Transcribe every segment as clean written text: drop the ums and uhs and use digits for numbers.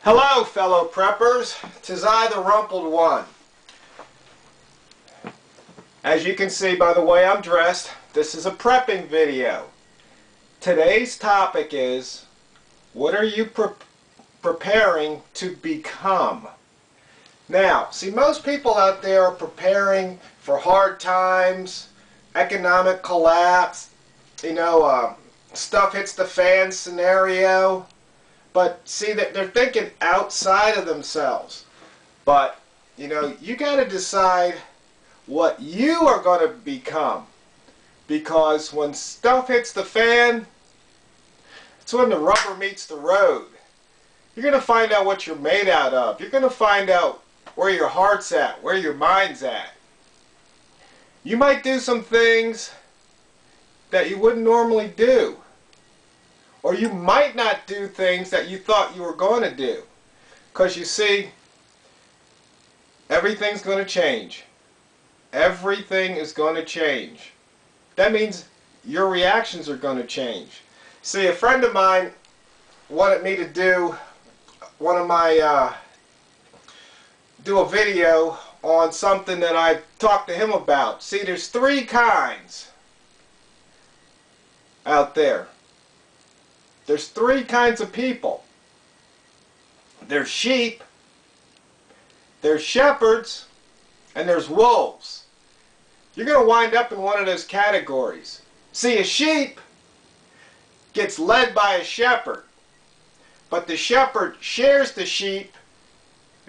Hello, fellow preppers. 'Tis I, the Rumpled One. As you can see by the way I'm dressed, this is a prepping video. Today's topic is, what are you preparing to become? Now, see, most people out there are preparing for hard times, economic collapse, stuff hits the fan scenario. But see, that they're thinking outside of themselves. But, you got to decide what you are going to become. Because when stuff hits the fan, it's when the rubber meets the road. You're going to find out what you're made out of. You're going to find out where your heart's at, where your mind's at. You might do some things that you wouldn't normally do. Or you might not do things that you thought you were going to do. Because you see, everything's going to change. Everything is going to change. That means your reactions are going to change. See, a friend of mine wanted me to do do a video on something that I talked to him about. See, there's three kinds out there. There's three kinds of people. There's sheep, there's shepherds, and there's wolves. You're going to wind up in one of those categories. See, a sheep gets led by a shepherd, but the shepherd shares the sheep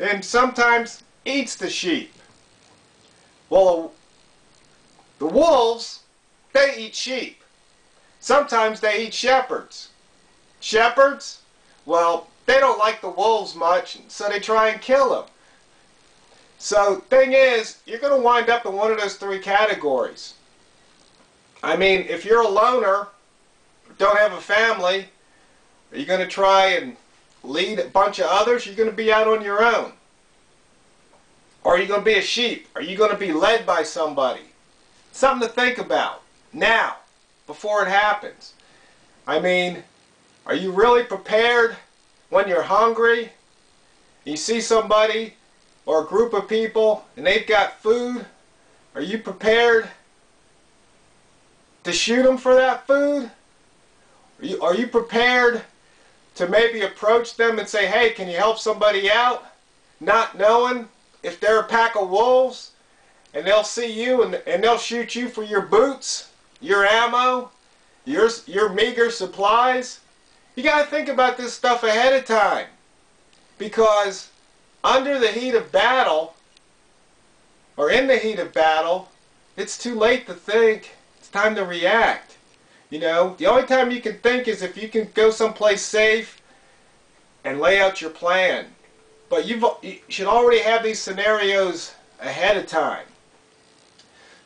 and sometimes eats the sheep. Well, the wolves, they eat sheep. Sometimes they eat shepherds. Shepherds, well, they don't like the wolves much, so they try and kill them. So, thing is, you're going to wind up in one of those three categories. I mean, if you're a loner, don't have a family, are you going to try and lead a bunch of others? You're going to be out on your own. Or are you going to be a sheep? Are you going to be led by somebody? Something to think about now, before it happens. I mean, are you really prepared when you're hungry? You see somebody or a group of people and they've got food. Are you prepared to shoot them for that food? Are you prepared to maybe approach them and say, hey, can you help somebody out? Not knowing if they're a pack of wolves and they'll see you and they'll shoot you for your boots, your ammo, your meager supplies. You got to think about this stuff ahead of time, because under the heat of battle, or in the heat of battle, it's too late to think. It's time to react. The only time you can think is if you can go someplace safe and lay out your plan. But you should already have these scenarios ahead of time.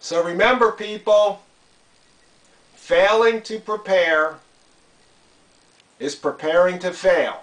So remember, people, failing to prepare is preparing to fail.